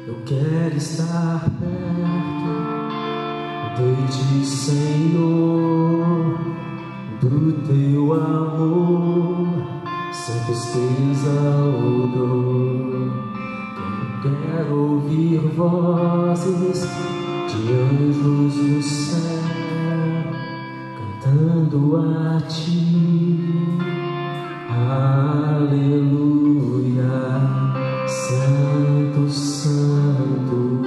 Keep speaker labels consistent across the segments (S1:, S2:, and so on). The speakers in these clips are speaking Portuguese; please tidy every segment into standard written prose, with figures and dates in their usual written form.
S1: Eu quero estar perto de ti, Senhor, do teu amor, sem tristeza ou dor. Eu quero ouvir vozes de anjos no céu, cantando a ti, aleluia. Santo, santo,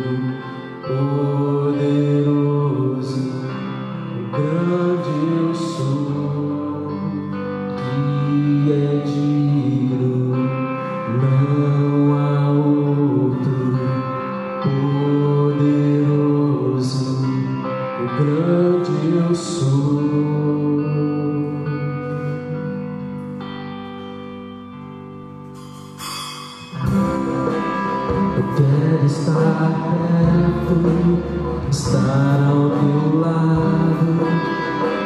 S1: poderoso, grande eu sou, que é digno, não há outro. Poderoso, grande eu sou. Eu quero estar perto, estar ao teu lado,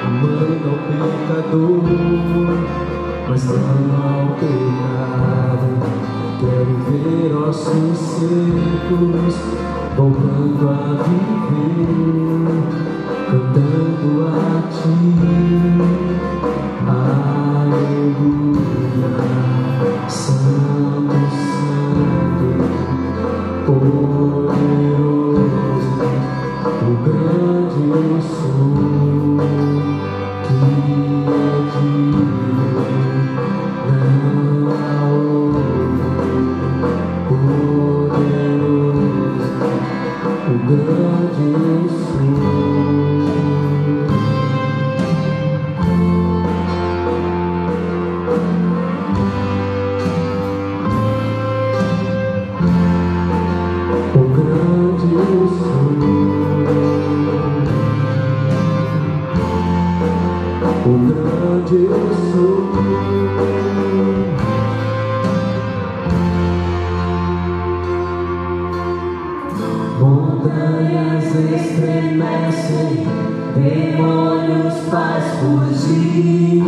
S1: amando ao pecador, mas não ao pecado. Quero ver ossos secos voltando a viver, cantando a ti, aleluia. Santo, santo, poderoso, o grande eu sou, que é digno, não há outro. Poderoso, o grande eu sou. O grande eu sou. Montanhas estremecem, demônios faz fugir.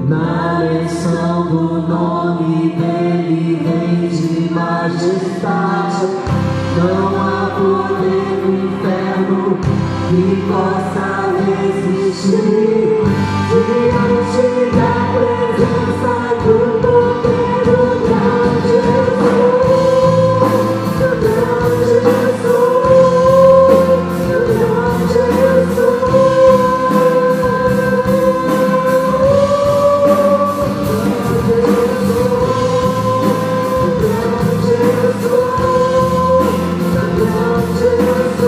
S1: Na menção do nome dele vem de majestade. Não há poder no inferno que possa resistir diante da presença do poder do grande Jesus. Do grande Jesus, do grande Jesus, do grande Jesus.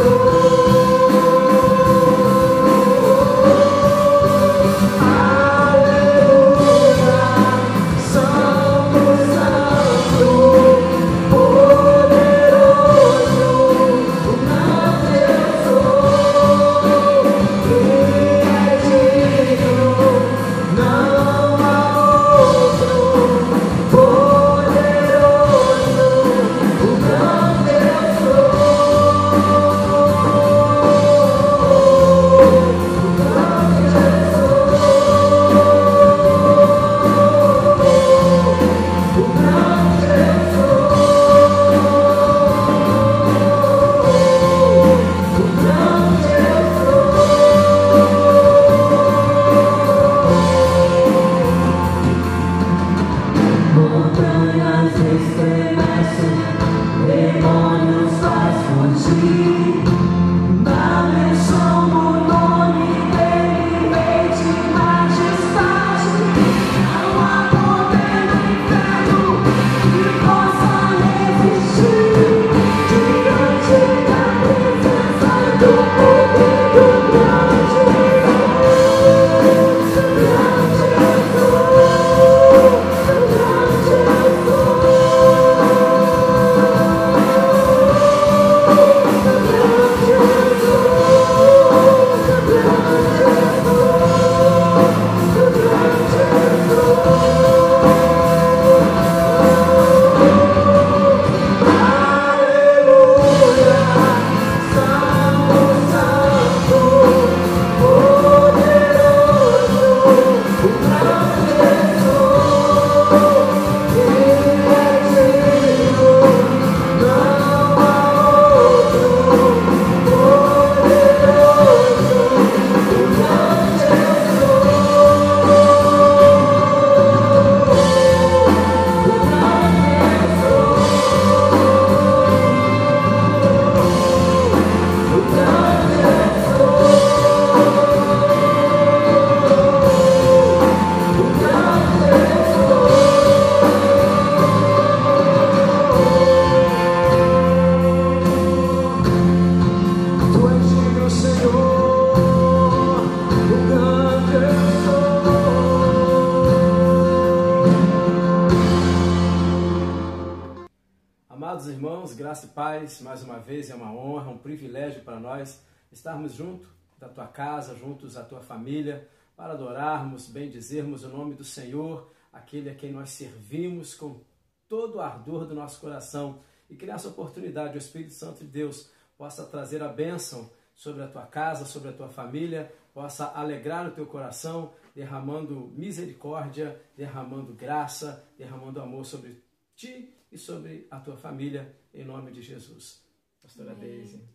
S2: Amados irmãos, graça e paz, mais uma vez é uma honra, um privilégio para nós estarmos juntos da tua casa, juntos à tua família, para adorarmos, bendizermos o nome do Senhor, aquele a quem nós servimos com todo o ardor do nosso coração, e que nessa oportunidade o Espírito Santo de Deus possa trazer a bênção sobre a tua casa, sobre a tua família, possa alegrar o teu coração, derramando misericórdia, derramando graça, derramando amor sobre ti e sobre a tua família, em nome de Jesus. Pastora Deise.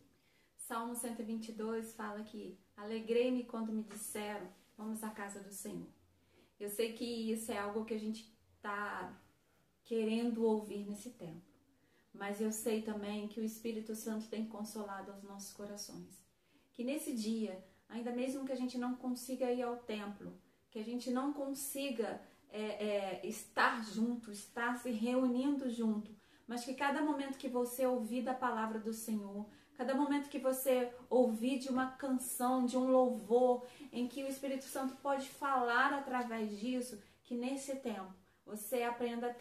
S3: Salmo 122 fala que alegrei-me quando me disseram, vamos à casa do Senhor. Eu sei que isso é algo que a gente está querendo ouvir nesse tempo, mas eu sei também que o Espírito Santo tem consolado os nossos corações. Que nesse dia, ainda mesmo que a gente não consiga ir ao templo, que a gente não consiga estar junto, estar se reunindo junto, mas que cada momento que você ouvir da palavra do Senhor, cada momento que você ouvir de uma canção, de um louvor, em que o Espírito Santo pode falar através disso, que nesse tempo você aprenda a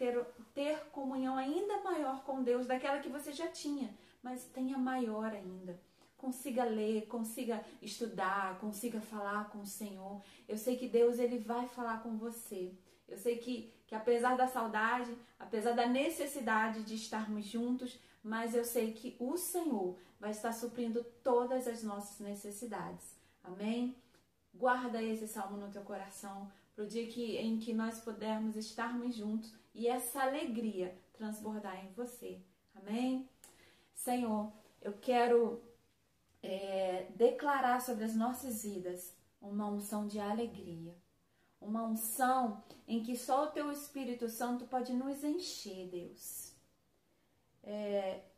S3: ter comunhão ainda maior com Deus, daquela que você já tinha, mas tenha maior ainda. Consiga ler, consiga estudar, consiga falar com o Senhor. Eu sei que Deus ele vai falar com você. Eu sei que apesar da saudade, apesar da necessidade de estarmos juntos, mas eu sei que o Senhor vai estar suprindo todas as nossas necessidades. Amém? Guarda esse salmo no teu coração para o dia em que nós pudermos estarmos juntos e essa alegria transbordar em você. Amém? Senhor, eu quero declarar sobre as nossas vidas uma unção de alegria. Uma unção em que só o Teu Espírito Santo pode nos encher, Deus.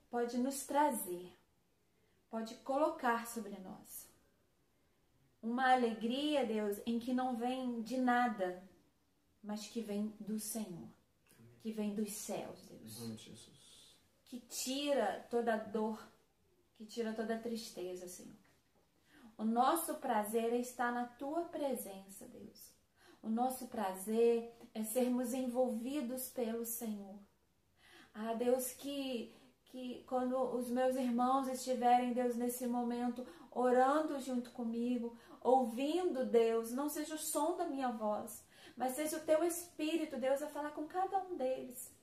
S3: Pode nos trazer, pode colocar sobre nós. Uma alegria, Deus, em que não vem de nada, mas que vem do Senhor. Que vem dos céus, Deus.
S2: Em nome de Jesus.
S3: Que tira toda dor, que tira toda tristeza, Senhor. O nosso prazer é estar na Tua presença, Deus. O nosso prazer é sermos envolvidos pelo Senhor. Ah, Deus, que quando os meus irmãos estiverem, Deus, nesse momento, orando junto comigo, ouvindo, Deus, não seja o som da minha voz, mas seja o Teu Espírito, Deus, a falar com cada um deles.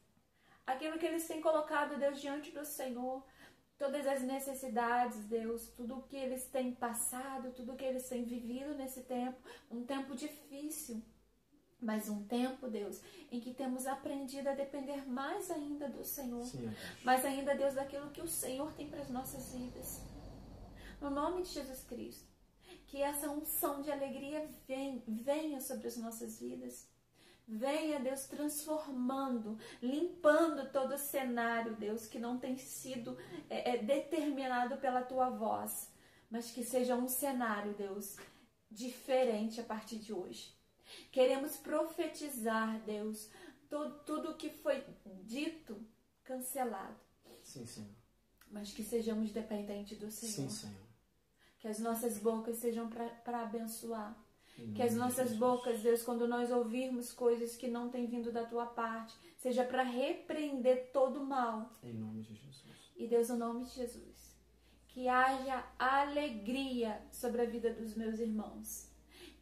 S3: Aquilo que eles têm colocado, Deus, diante do Senhor, todas as necessidades, Deus, tudo o que eles têm passado, tudo o que eles têm vivido nesse tempo, um tempo difícil, mas um tempo, Deus, em que temos aprendido a depender mais ainda do Senhor,
S2: Sim,
S3: mais ainda, Deus, daquilo que o Senhor tem para as nossas vidas. No nome de Jesus Cristo, que essa unção de alegria venha sobre as nossas vidas. Venha, Deus, transformando, limpando todo o cenário, Deus, que não tem sido determinado pela Tua voz, mas que seja um cenário, Deus, diferente a partir de hoje. Queremos profetizar, Deus, tudo que foi dito, cancelado.
S2: Sim, Senhor.
S3: Mas que sejamos dependentes do Senhor.
S2: Sim, Senhor.
S3: Que as nossas bocas sejam para abençoar. Que as nossas bocas, Deus, quando nós ouvirmos coisas que não têm vindo da Tua parte, seja para repreender todo o mal.
S2: Em nome de Jesus.
S3: E Deus, no nome de Jesus, que haja alegria sobre a vida dos meus irmãos.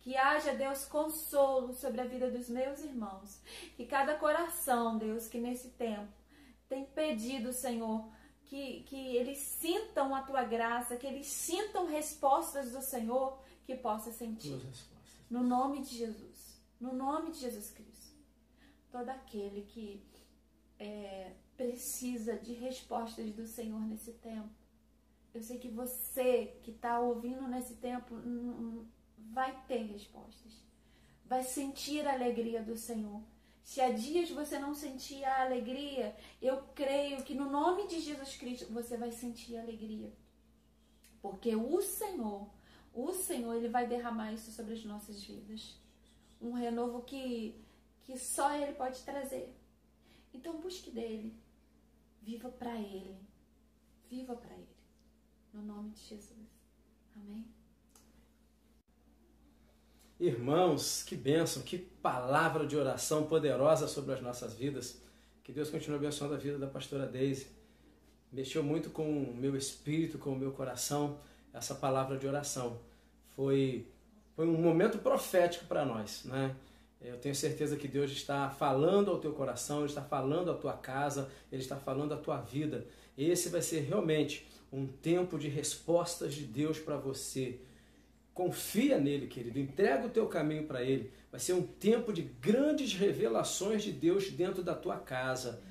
S3: Que haja, Deus, consolo sobre a vida dos meus irmãos. Que cada coração, Deus, que nesse tempo tem pedido, Senhor, que eles sintam a Tua graça, que eles sintam respostas do Senhor, que possa sentir. No nome de Jesus. No nome de Jesus Cristo. Todo aquele que precisa de respostas do Senhor nesse tempo. Eu sei que você que está ouvindo nesse tempo vai ter respostas. Vai sentir a alegria do Senhor. Se há dias você não sentir a alegria, eu creio que no nome de Jesus Cristo você vai sentir a alegria. Porque o Senhor, Ele vai derramar isso sobre as nossas vidas. Um renovo que só Ele pode trazer. Então busque dEle. Viva para Ele. Viva para Ele. No nome de Jesus. Amém?
S2: Irmãos, que bênção, que palavra de oração poderosa sobre as nossas vidas. Que Deus continue abençoando a vida da pastora Deise. mexeu muito com o meu espírito, com o meu coração, essa palavra de oração. Foi um momento profético para nós, né? Eu tenho certeza que Deus está falando ao teu coração, Ele está falando à tua casa, Ele está falando à tua vida. Esse vai ser realmente um tempo de respostas de Deus para você. Confia nele, querido, entrega o teu caminho para Ele. Vai ser um tempo de grandes revelações de Deus dentro da tua casa.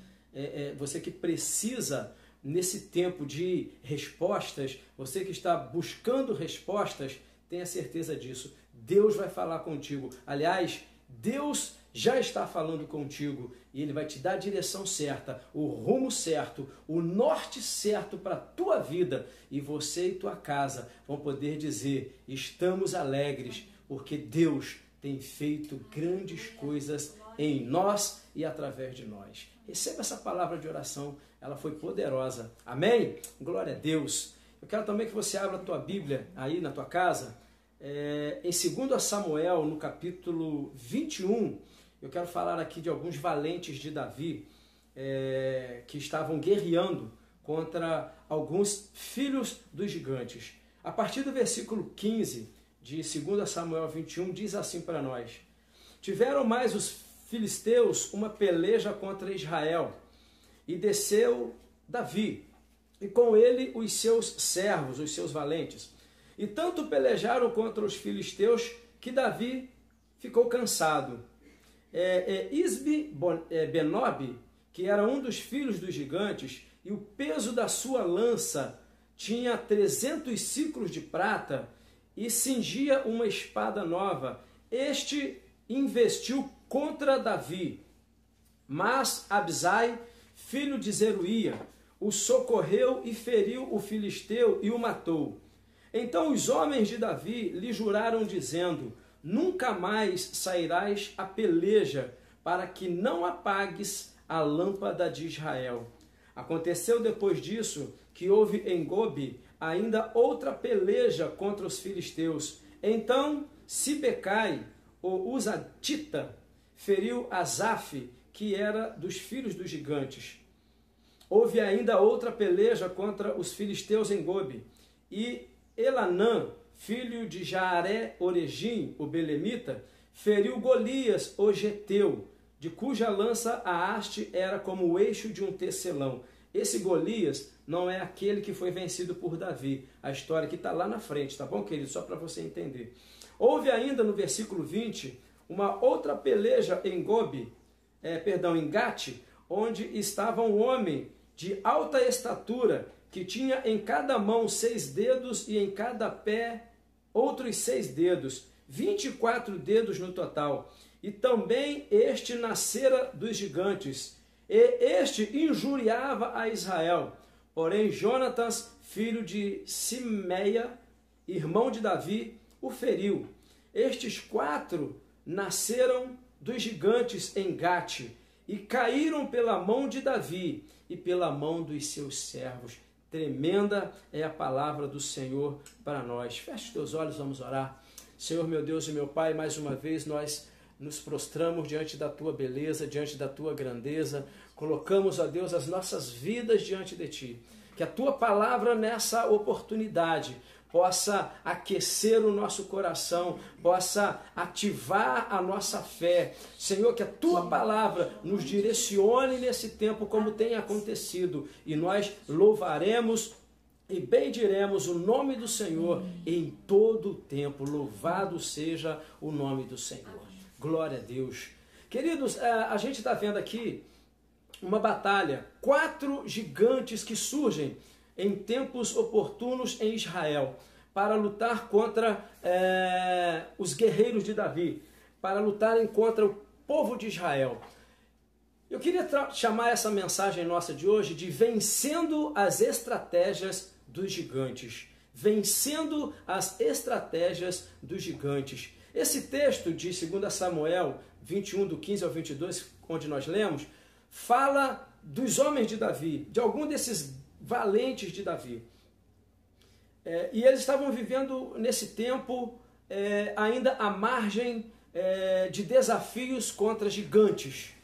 S2: Você que precisa, nesse tempo de respostas, você que está buscando respostas, tenha certeza disso. Deus vai falar contigo. Aliás, Deus já está falando contigo e Ele vai te dar a direção certa, o rumo certo, o norte certo para a tua vida. E você e tua casa vão poder dizer: estamos alegres, porque Deus tem feito grandes coisas em nós e através de nós. Receba essa palavra de oração, ela foi poderosa. Amém? Glória a Deus. Eu quero também que você abra a tua Bíblia aí na tua casa, em 2 Samuel, no capítulo 21, eu quero falar aqui de alguns valentes de Davi que estavam guerreando contra alguns filhos dos gigantes. A partir do versículo 15 de 2 Samuel 21, diz assim para nós: tiveram mais os filisteus uma peleja contra Israel, e desceu Davi, e com ele os seus servos, os seus valentes. E tanto pelejaram contra os filisteus que Davi ficou cansado. Isbi-Benob, que era um dos filhos dos gigantes, e o peso da sua lança tinha 300 ciclos de prata, e cingia uma espada nova. Este investiu contra Davi, mas Abisai, filho de Zeruía, o socorreu e feriu o filisteu e o matou. Então os homens de Davi lhe juraram, dizendo: nunca mais sairás a peleja, para que não apagues a lâmpada de Israel. Aconteceu depois disso que houve em Gobe ainda outra peleja contra os filisteus. Então Sibecai, o Uzatita, feriu Asaf, que era dos filhos dos gigantes. Houve ainda outra peleja contra os filisteus em Gobe, e Elanã, filho de Jaare-Oregim, o belemita, feriu Golias, o geteu, de cuja lança a haste era como o eixo de um tecelão. Esse Golias não é aquele que foi vencido por Davi. A história que está lá na frente, tá bom, querido? Só para você entender. Houve ainda no versículo 20 uma outra peleja em em Gate, onde estava um homem de alta estatura, que tinha em cada mão 6 dedos e em cada pé outros 6 dedos, 24 dedos no total. E também este nascera dos gigantes, e este injuriava a Israel. Porém Jonatas, filho de Simeia, irmão de Davi, o feriu. Estes 4 nasceram dos gigantes em Gate, e caíram pela mão de Davi e pela mão dos seus servos. Tremenda é a palavra do Senhor para nós. Feche os teus olhos, vamos orar. Senhor, meu Deus e meu Pai, mais uma vez nós nos prostramos diante da Tua beleza, diante da Tua grandeza. Colocamos, ó Deus, as nossas vidas diante de Ti. Que a Tua palavra nessa oportunidade possa aquecer o nosso coração, possa ativar a nossa fé. Senhor, que a Tua palavra nos direcione nesse tempo como tem acontecido, e nós louvaremos e bendiremos o nome do Senhor em todo o tempo. Louvado seja o nome do Senhor. Glória a Deus. Queridos, a gente está vendo aqui uma batalha, 4 gigantes que surgem em tempos oportunos em Israel, para lutar contra os guerreiros de Davi, para lutarem contra o povo de Israel. Eu queria chamar essa mensagem nossa de hoje de vencendo as estratégias dos gigantes. Vencendo as estratégias dos gigantes. Esse texto de 2 Samuel 21, do 15 ao 22, onde nós lemos, fala dos homens de Davi, de algum desses valentes de Davi. E eles estavam vivendo nesse tempo ainda à margem de desafios contra gigantes.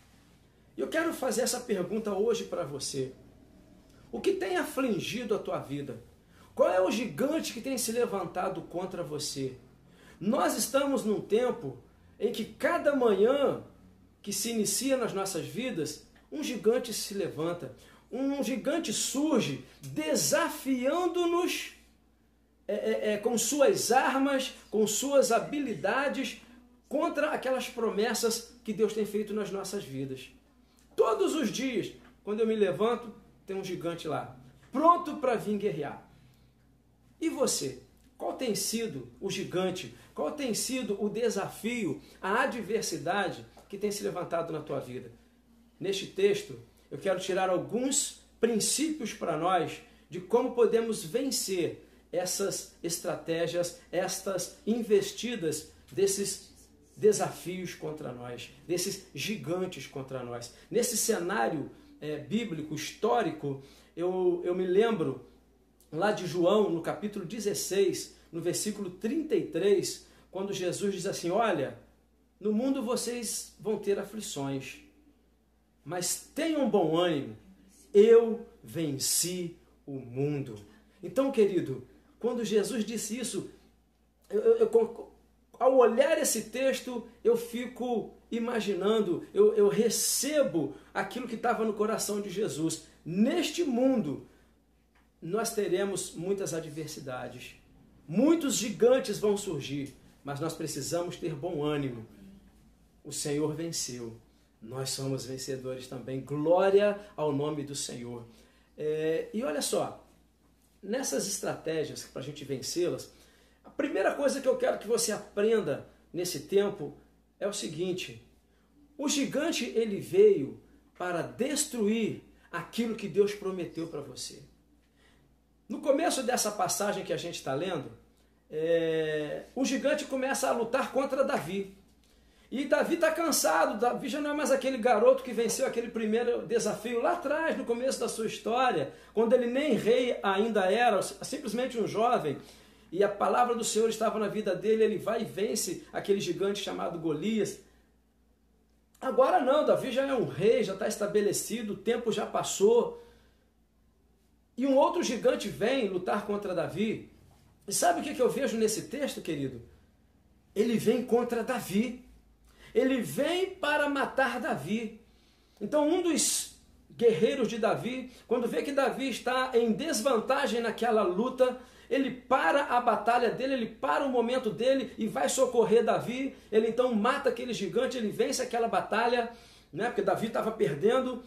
S2: Eu quero fazer essa pergunta hoje para você. O que tem afligido a tua vida? Qual é o gigante que tem se levantado contra você? Nós estamos num tempo em que cada manhã que se inicia nas nossas vidas, um gigante se levanta. Um gigante surge desafiando-nos com suas armas, com suas habilidades, contra aquelas promessas que Deus tem feito nas nossas vidas. Todos os dias, quando eu me levanto, tem um gigante lá, pronto para vir guerrear. E você? Qual tem sido o gigante? Qual tem sido o desafio, a adversidade que tem se levantado na tua vida? Neste texto, eu quero tirar alguns princípios para nós de como podemos vencer essas estratégias, estas investidas desses desafios contra nós, desses gigantes contra nós. Nesse cenário bíblico, histórico, eu me lembro lá de João, no capítulo 16, no versículo 33, quando Jesus diz assim: olha, no mundo vocês vão ter aflições, mas tenham bom ânimo, eu venci o mundo. Então, querido, quando Jesus disse isso, ao olhar esse texto, eu fico imaginando, eu recebo aquilo que estava no coração de Jesus. Neste mundo, nós teremos muitas adversidades, muitos gigantes vão surgir, mas nós precisamos ter bom ânimo. O Senhor venceu, nós somos vencedores também. Glória ao nome do Senhor. E olha só, nessas estratégias para a gente vencê-las, a primeira coisa que eu quero que você aprenda nesse tempo é o seguinte: o gigante ele veio para destruir aquilo que Deus prometeu para você. No começo dessa passagem que a gente está lendo, o gigante começa a lutar contra Davi. E Davi está cansado, Davi já não é mais aquele garoto que venceu aquele primeiro desafio lá atrás, no começo da sua história, quando ele nem rei ainda era, simplesmente um jovem, e a palavra do Senhor estava na vida dele, ele vai e vence aquele gigante chamado Golias. Agora não, Davi já é um rei, já está estabelecido, o tempo já passou, e um outro gigante vem lutar contra Davi. E sabe o que eu vejo nesse texto, querido? Ele vem contra Davi. Ele vem para matar Davi. Então um dos guerreiros de Davi, quando vê que Davi está em desvantagem naquela luta, ele para a batalha dele, ele para o momento dele e vai socorrer Davi. Ele então mata aquele gigante, ele vence aquela batalha, né, porque Davi estava perdendo.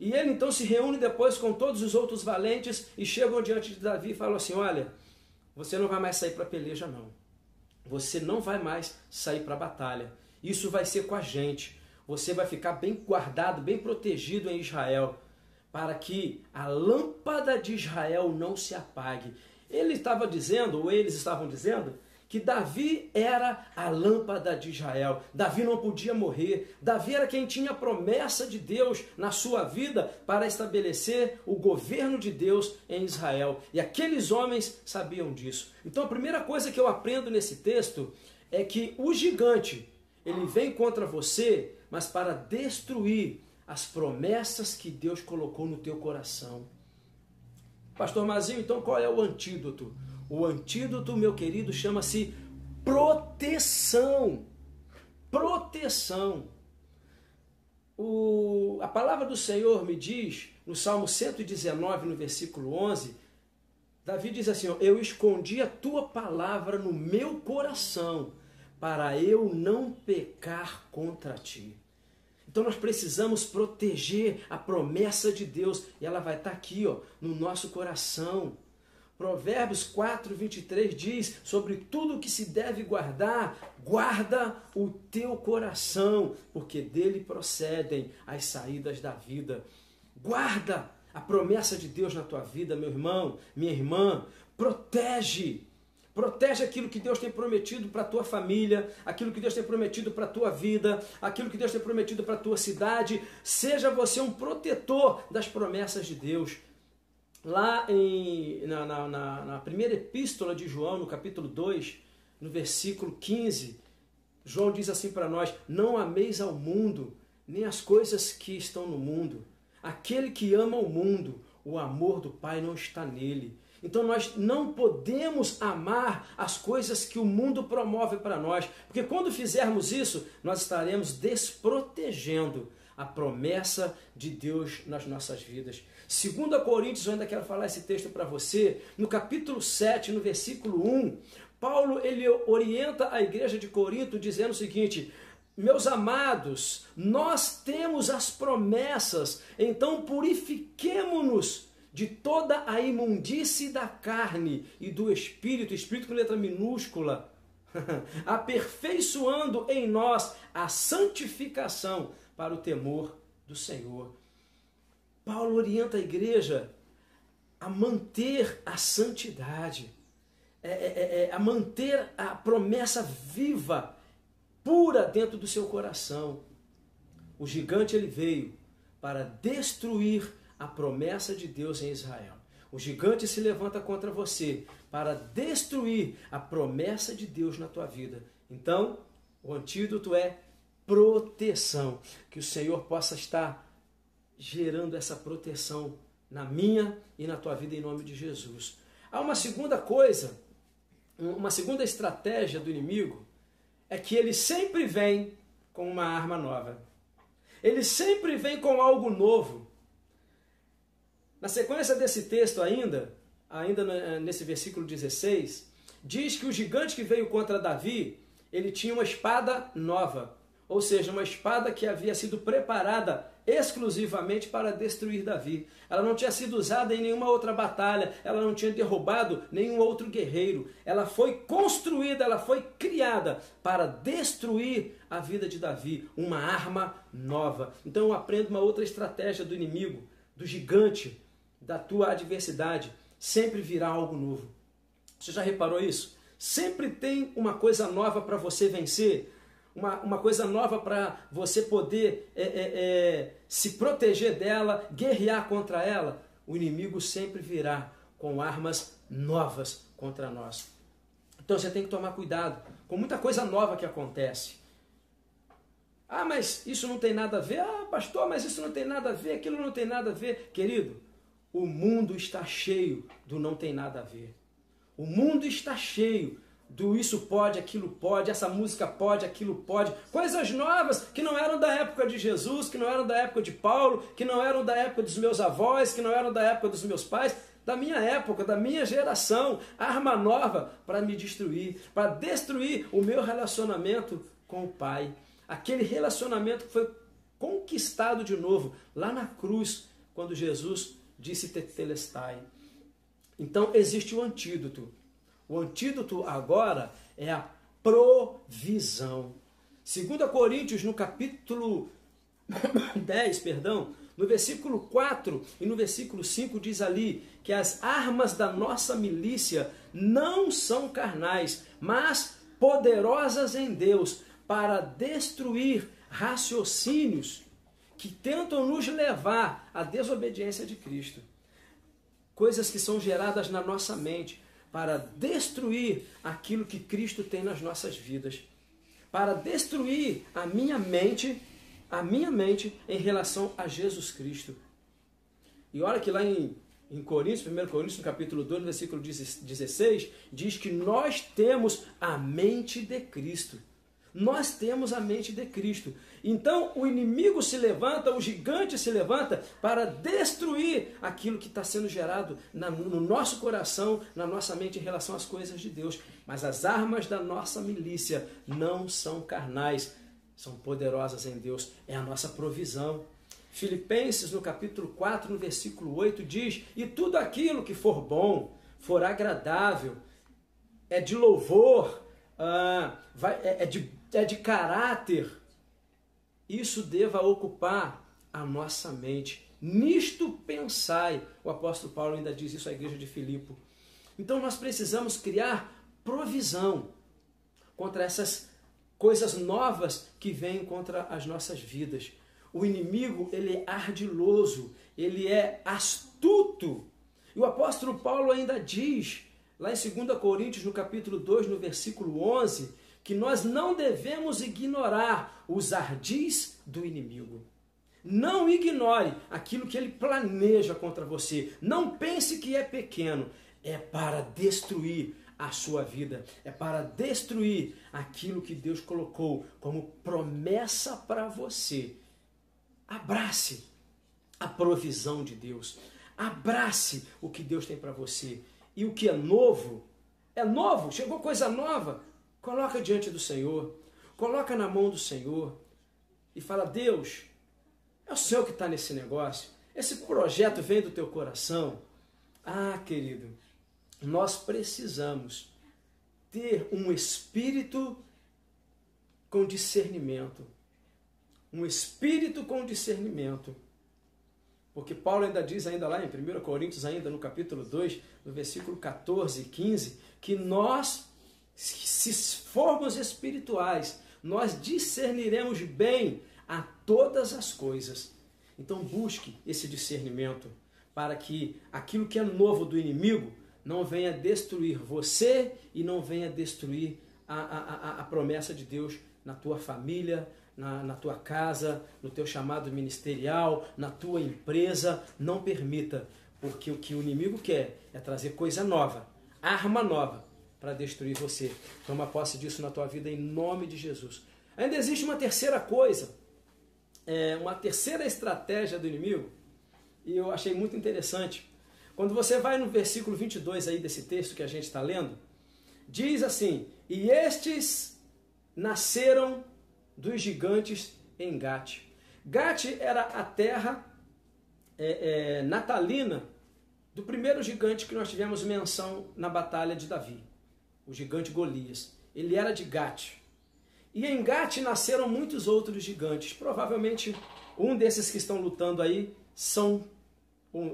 S2: E ele então se reúne depois com todos os outros valentes e chegam diante de Davi e falam assim: olha, você não vai mais sair para a peleja não. Você não vai mais sair para a batalha. Isso vai ser com a gente. Você vai ficar bem guardado, bem protegido em Israel, para que a lâmpada de Israel não se apague. Ele estava dizendo, ou eles estavam dizendo, que Davi era a lâmpada de Israel. Davi não podia morrer. Davi era quem tinha a promessa de Deus na sua vida para estabelecer o governo de Deus em Israel. E aqueles homens sabiam disso. Então a primeira coisa que eu aprendo nesse texto é que o gigante, ele vem contra você, mas para destruir as promessas que Deus colocou no teu coração. Pastor Mazinho, então qual é o antídoto? O antídoto, meu querido, chama-se proteção. Proteção. A palavra do Senhor me diz, no Salmo 119, no versículo 11, Davi diz assim: eu escondi a tua palavra no meu coração, para eu não pecar contra ti. Então nós precisamos proteger a promessa de Deus, e ela vai estar aqui, no nosso coração. Provérbios 4, 23 diz: sobre tudo que se deve guardar, guarda o teu coração, porque dele procedem as saídas da vida. Guarda a promessa de Deus na tua vida, meu irmão, minha irmã. Protege aquilo que Deus tem prometido para a tua família, aquilo que Deus tem prometido para a tua vida, aquilo que Deus tem prometido para a tua cidade. Seja você um protetor das promessas de Deus. Lá na primeira epístola de João, no capítulo 2, no versículo 15, João diz assim para nós: não ameis ao mundo, nem as coisas que estão no mundo. Aquele que ama o o amor do Pai não está nele. Então nós não podemos amar as coisas que o mundo promove para nós, porque quando fizermos isso, nós estaremos desprotegendo a promessa de Deus nas nossas vidas. 2 Coríntios, eu ainda quero falar esse texto para você, no capítulo 7, no versículo 1, Paulo ele orienta a igreja de Corinto dizendo o seguinte: meus amados, nós temos as promessas, então purifiquemo-nos de toda a imundície da carne e do espírito, espírito com letra minúscula, aperfeiçoando em nós a santificação para o temor do Senhor. Paulo orienta a igreja a manter a santidade, a manter a promessa viva, pura dentro do seu coração. O gigante ele veio para destruir a promessa de Deus em Israel. O gigante se levanta contra você para destruir a promessa de Deus na tua vida. Então, o antídoto é proteção. Que o Senhor possa estar gerando essa proteção na minha e na tua vida em nome de Jesus. Há uma segunda coisa, uma segunda estratégia do inimigo, é que ele sempre vem com uma arma nova. Ele sempre vem com algo novo. Na sequência desse texto ainda nesse versículo 16, diz que o gigante que veio contra Davi, ele tinha uma espada nova, ou seja, uma espada que havia sido preparada exclusivamente para destruir Davi. Ela não tinha sido usada em nenhuma outra batalha, ela não tinha derrubado nenhum outro guerreiro. Ela foi construída, ela foi criada para destruir a vida de Davi, uma arma nova. Então eu aprendo uma outra estratégia do inimigo, do gigante, da tua adversidade. Sempre virá algo novo. Você já reparou isso? Sempre tem uma coisa nova para você vencer, uma coisa nova para você poder se proteger dela, guerrear contra ela. O inimigo sempre virá com armas novas contra nós. Então você tem que tomar cuidado com muita coisa nova que acontece. Ah, mas isso não tem nada a ver. Ah, pastor, mas isso não tem nada a ver, aquilo não tem nada a ver. Querido, o mundo está cheio do não tem nada a ver. O mundo está cheio do isso pode, aquilo pode, essa música pode, aquilo pode. Coisas novas que não eram da época de Jesus, que não eram da época de Paulo, que não eram da época dos meus avós, que não eram da época dos meus pais, da minha época, da minha geração. Arma nova para me destruir, para destruir o meu relacionamento com o Pai. Aquele relacionamento que foi conquistado de novo lá na cruz, quando Jesus disse tetelestai. Então existe o antídoto. O antídoto agora é a provisão. 2 Coríntios, no capítulo 10, no versículo 4 e no versículo 5 diz ali que as armas da nossa milícia não são carnais, mas poderosas em Deus para destruir raciocínios que tentam nos levar à desobediência de Cristo. Coisas que são geradas na nossa mente para destruir aquilo que Cristo tem nas nossas vidas. Para destruir a minha mente em relação a Jesus Cristo. E olha que lá em Coríntios, 1 Coríntios, no capítulo 2, no versículo 16, diz que nós temos a mente de Cristo. Nós temos a mente de Cristo. Então o inimigo se levanta, o gigante se levanta para destruir aquilo que está sendo gerado no nosso coração, na nossa mente em relação às coisas de Deus. Mas as armas da nossa milícia não são carnais, são poderosas em Deus. É a nossa provisão. Filipenses, no capítulo 4, no versículo 8, diz: e tudo aquilo que for bom, for agradável, é de louvor, é de caráter, isso deva ocupar a nossa mente. Nisto pensai. O apóstolo Paulo ainda diz isso à igreja de Filipe. Então nós precisamos criar provisão contra essas coisas novas que vêm contra as nossas vidas. O inimigo, ele é ardiloso, ele é astuto. E o apóstolo Paulo ainda diz, lá em 2 Coríntios, no capítulo 2, no versículo 11, que nós não devemos ignorar os ardis do inimigo. Não ignore aquilo que ele planeja contra você. Não pense que é pequeno. É para destruir a sua vida. É para destruir aquilo que Deus colocou como promessa para você. Abrace a provisão de Deus. Abrace o que Deus tem para você. E o que é novo, chegou coisa nova, coloca diante do Senhor, coloca na mão do Senhor e fala: Deus, é o Senhor que está nesse negócio, esse projeto vem do teu coração. Ah, querido, nós precisamos ter um espírito com discernimento, um espírito com discernimento. Porque Paulo ainda diz, ainda lá em 1 Coríntios, ainda no capítulo 2, no versículo 14 e 15, que nós, se formos espirituais, nós discerniremos bem a todas as coisas. Então busque esse discernimento para que aquilo que é novo do inimigo não venha destruir você e não venha destruir a promessa de Deus na tua família, na tua casa, no teu chamado ministerial, na tua empresa. Não permita, porque o que o inimigo quer é trazer coisa nova, arma nova para destruir você. Toma posse disso na tua vida em nome de Jesus. Ainda existe uma terceira coisa, uma terceira estratégia do inimigo, e eu achei muito interessante. Quando você vai no versículo 22 aí desse texto que a gente está lendo, diz assim: e estes nasceram dos gigantes em Gate. Gate era a terra natalina do primeiro gigante que nós tivemos menção na batalha de Davi, o gigante Golias. Ele era de Gate. E em Gate nasceram muitos outros gigantes. Provavelmente um desses que estão lutando aí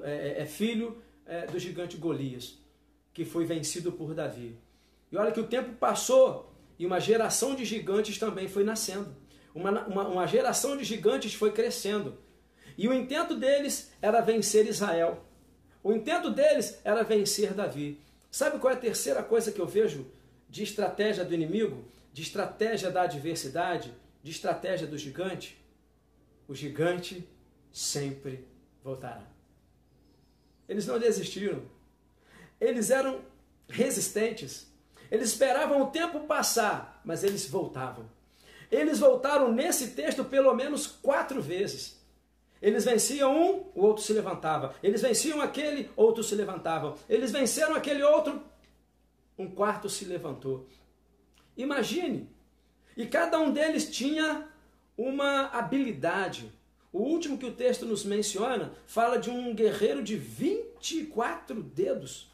S2: é filho do gigante Golias, que foi vencido por Davi. E olha que o tempo passou e uma geração de gigantes também foi nascendo. Uma geração de gigantes foi crescendo. E o intento deles era vencer Israel. O intento deles era vencer Davi. Sabe qual é a terceira coisa que eu vejo de estratégia do inimigo? De estratégia da adversidade? De estratégia do gigante? O gigante sempre voltará. Eles não desistiram. Eles eram resistentes. Eles esperavam o tempo passar, mas eles voltavam. Eles voltaram nesse texto pelo menos 4 vezes. Eles venciam um, o outro se levantava. Eles venciam aquele, outro se levantavam. Eles venceram aquele outro, um quarto se levantou. Imagine. E cada um deles tinha uma habilidade. O último que o texto nos menciona fala de um guerreiro de 24 dedos.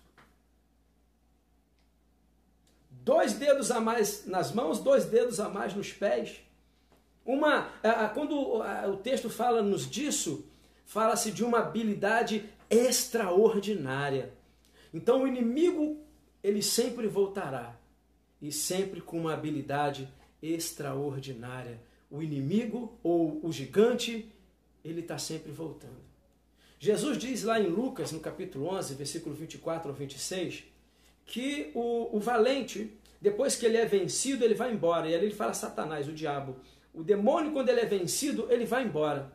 S2: 2 dedos a mais nas mãos, 2 dedos a mais nos pés. Quando o texto fala-nos disso, fala-se de uma habilidade extraordinária. Então o inimigo, ele sempre voltará. E sempre com uma habilidade extraordinária. O inimigo, ou o gigante, ele está sempre voltando. Jesus diz lá em Lucas, no capítulo 11, versículo 24 ao 26, que o valente, depois que ele é vencido, ele vai embora. E ali ele fala Satanás, o diabo. O demônio, quando ele é vencido, ele vai embora.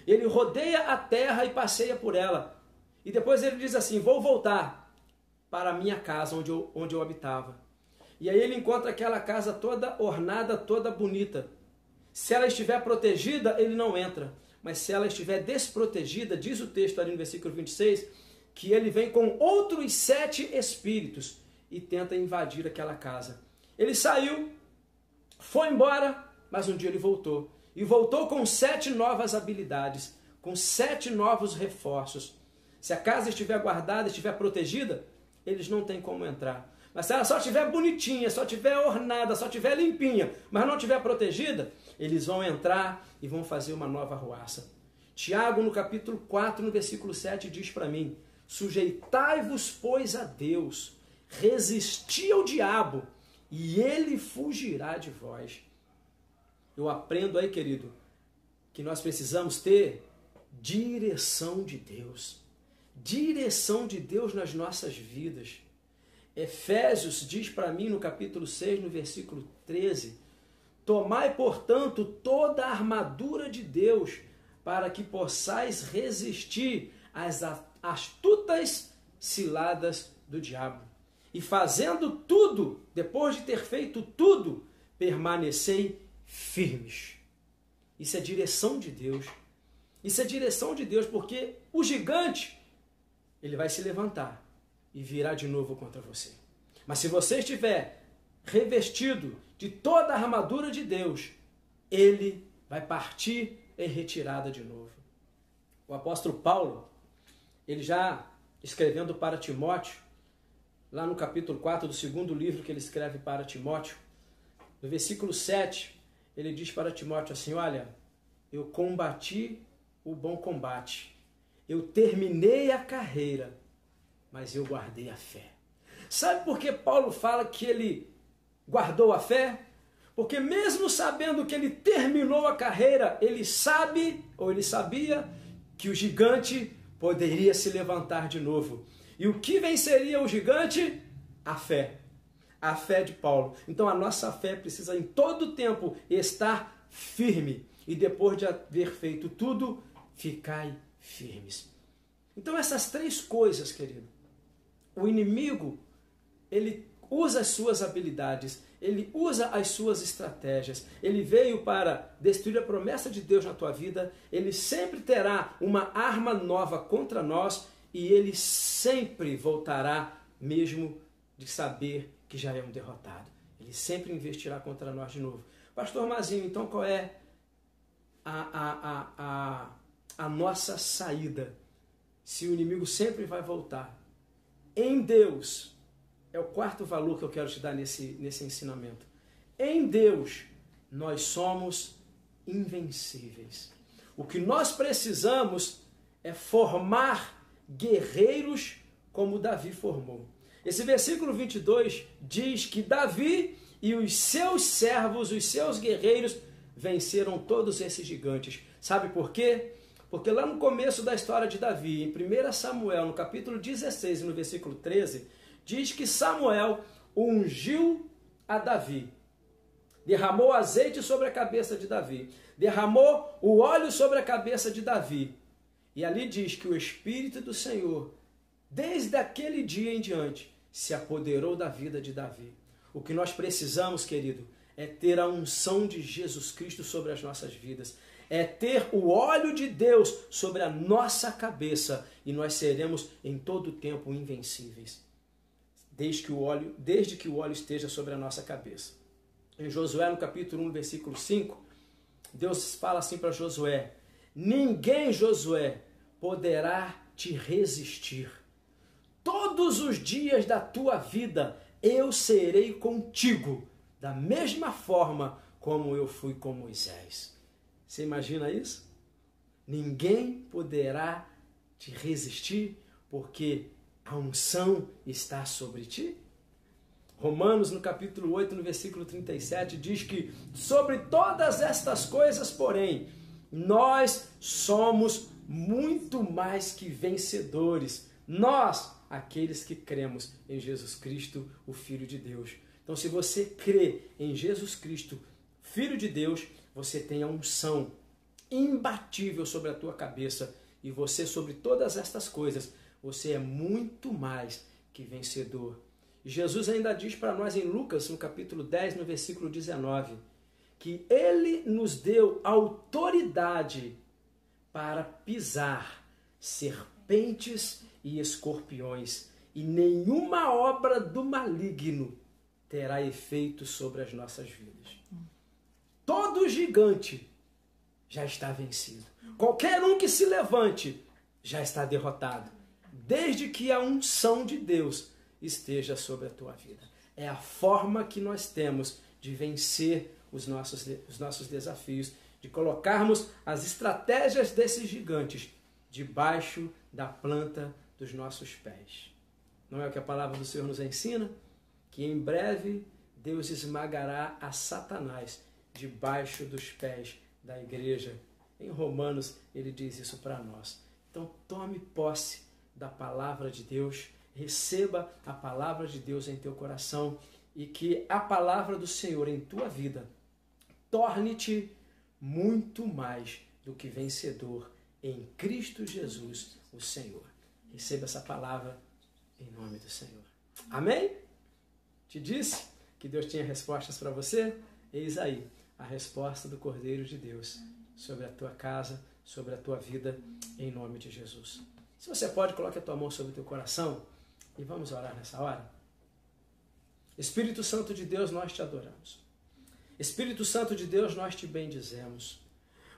S2: Ele rodeia a terra e passeia por ela. E depois ele diz assim: vou voltar para a minha casa, onde eu habitava. E aí ele encontra aquela casa toda ornada, toda bonita. Se ela estiver protegida, ele não entra. Mas se ela estiver desprotegida, diz o texto ali no versículo 26, que ele vem com outros 7 espíritos e tenta invadir aquela casa. Ele saiu, foi embora, mas um dia ele voltou. E voltou com 7 novas habilidades, com 7 novos reforços. Se a casa estiver guardada, estiver protegida, eles não têm como entrar. Mas se ela só estiver bonitinha, só estiver ornada, só estiver limpinha, mas não estiver protegida, eles vão entrar e vão fazer uma nova arruaça. Tiago, no capítulo 4, no versículo 7, diz para mim: sujeitai-vos, pois, a Deus, resisti ao diabo, e ele fugirá de vós. Eu aprendo aí, querido, que nós precisamos ter direção de Deus. Direção de Deus nas nossas vidas. Efésios diz para mim no capítulo 6, no versículo 13: tomai, portanto, toda a armadura de Deus, para que possais resistir às astutas ciladas do diabo. E fazendo tudo, depois de ter feito tudo, permanecei firmes. Isso é direção de Deus. Isso é direção de Deus, porque o gigante, ele vai se levantar e virá de novo contra você. Mas se você estiver revestido de toda a armadura de Deus, ele vai partir em retirada de novo. O apóstolo Paulo, ele já escrevendo para Timóteo, lá no capítulo 4 do segundo livro que ele escreve para Timóteo, no versículo 7, ele diz para Timóteo assim: olha, eu combati o bom combate, eu terminei a carreira, mas eu guardei a fé. Sabe por que Paulo fala que ele guardou a fé? Porque mesmo sabendo que ele terminou a carreira, ele sabe, ou ele sabia, que o gigante poderia se levantar de novo. E o que venceria o gigante? A fé. A fé de Paulo. Então a nossa fé precisa em todo tempo estar firme. E depois de haver feito tudo, ficai firmes. Então essas três coisas, querido. O inimigo, ele usa as suas habilidades, ele usa as suas estratégias, ele veio para destruir a promessa de Deus na tua vida, ele sempre terá uma arma nova contra nós e ele sempre voltará mesmo de saber que já é um derrotado. Ele sempre investirá contra nós de novo. Pastor Mazinho, então qual é a nossa saída? Se o inimigo sempre vai voltar. Em Deus, é o quarto valor que eu quero te dar nesse ensinamento. Em Deus, nós somos invencíveis. O que nós precisamos é formar guerreiros como Davi formou. Esse versículo 22 diz que Davi e os seus servos, os seus guerreiros, venceram todos esses gigantes. Sabe por quê? Porque lá no começo da história de Davi, em 1 Samuel, no capítulo 16 e no versículo 13, diz que Samuel ungiu a Davi, derramou azeite sobre a cabeça de Davi, derramou o óleo sobre a cabeça de Davi. E ali diz que o Espírito do Senhor, desde aquele dia em diante, se apoderou da vida de Davi. O que nós precisamos, querido, é ter a unção de Jesus Cristo sobre as nossas vidas. É ter o óleo de Deus sobre a nossa cabeça e nós seremos em todo o tempo invencíveis. Desde que o óleo esteja sobre a nossa cabeça. Em Josué, no capítulo 1, versículo 5, Deus fala assim para Josué: ninguém, Josué, poderá te resistir. Todos os dias da tua vida eu serei contigo, da mesma forma como eu fui com Moisés. Você imagina isso? Ninguém poderá te resistir porque a unção está sobre ti. Romanos, no capítulo 8, no versículo 37, diz que sobre todas estas coisas, porém, nós somos muito mais que vencedores. Nós, aqueles que cremos em Jesus Cristo, o Filho de Deus. Então, se você crê em Jesus Cristo, Filho de Deus, você tem a unção imbatível sobre a tua cabeça e você, sobre todas estas coisas, você é muito mais que vencedor. Jesus ainda diz para nós em Lucas, no capítulo 10, no versículo 19, que Ele nos deu autoridade para pisar serpentes e escorpiões, e nenhuma obra do maligno terá efeito sobre as nossas vidas. Todo gigante já está vencido. Qualquer um que se levante já está derrotado, desde que a unção de Deus esteja sobre a tua vida. É a forma que nós temos de vencer os nossos desafios, de colocarmos as estratégias desses gigantes debaixo da planta dos nossos pés. Não é o que a palavra do Senhor nos ensina? Que em breve Deus esmagará a Satanás debaixo dos pés da igreja. Em Romanos ele diz isso para nós. Então tome posse da palavra de Deus, receba a palavra de Deus em teu coração e que a palavra do Senhor em tua vida torne-te muito mais do que vencedor em Cristo Jesus, o Senhor. Receba essa palavra em nome do Senhor. Amém? Te disse que Deus tinha respostas para você? Eis aí a resposta do Cordeiro de Deus sobre a tua casa, sobre a tua vida, em nome de Jesus. Se você pode, coloque a tua mão sobre o teu coração e vamos orar nessa hora. Espírito Santo de Deus, nós te adoramos. Espírito Santo de Deus, nós te bendizemos.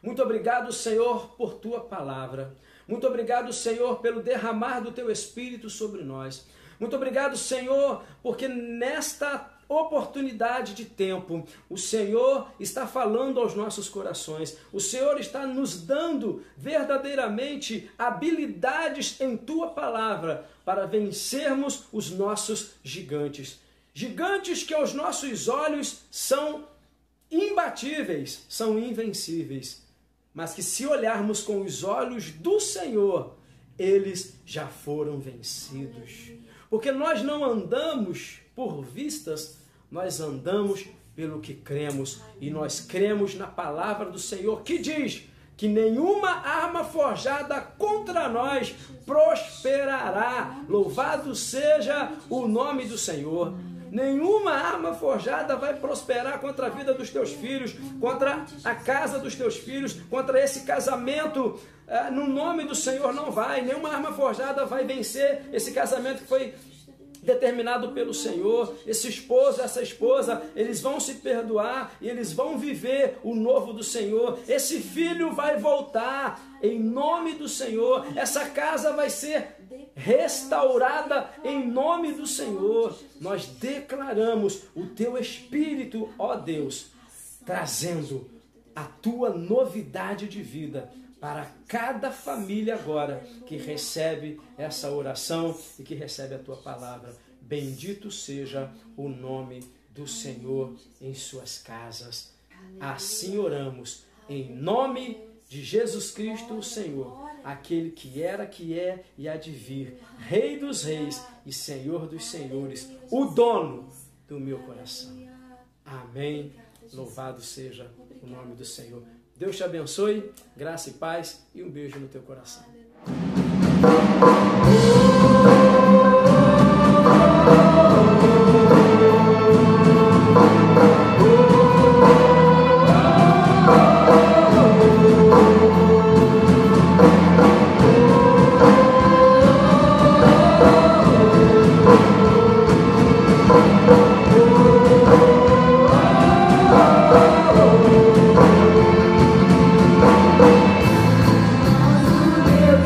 S2: Muito obrigado, Senhor, por tua palavra. Muito obrigado, Senhor, pelo derramar do teu Espírito sobre nós. Muito obrigado, Senhor, porque nesta oportunidade de tempo, o Senhor está falando aos nossos corações. O Senhor está nos dando verdadeiramente habilidades em tua palavra para vencermos os nossos gigantes. Gigantes que aos nossos olhos são imbatíveis, são invencíveis, mas que se olharmos com os olhos do Senhor, eles já foram vencidos. Porque nós não andamos por vistas, nós andamos pelo que cremos. E nós cremos na palavra do Senhor que diz que nenhuma arma forjada contra nós prosperará. Louvado seja o nome do Senhor. Nenhuma arma forjada vai prosperar contra a vida dos teus filhos, contra a casa dos teus filhos, contra esse casamento. No nome do Senhor não vai. Nenhuma arma forjada vai vencer esse casamento que foi determinado pelo Senhor. Esse esposo, essa esposa, eles vão se perdoar e eles vão viver o novo do Senhor. Esse filho vai voltar em nome do Senhor. Essa casa vai ser restaurada em nome do Senhor. Nós declaramos o teu Espírito, ó Deus, trazendo a tua novidade de vida para cada família agora que recebe essa oração e que recebe a tua palavra. Bendito seja o nome do Senhor em suas casas. Assim oramos, em nome de Jesus Cristo, o Senhor, aquele que era, que é e há de vir, Rei dos reis e Senhor dos senhores, o dono do meu coração. Amém. Louvado seja o nome do Senhor. Deus te abençoe, graça e paz e um beijo no teu coração.
S1: Deus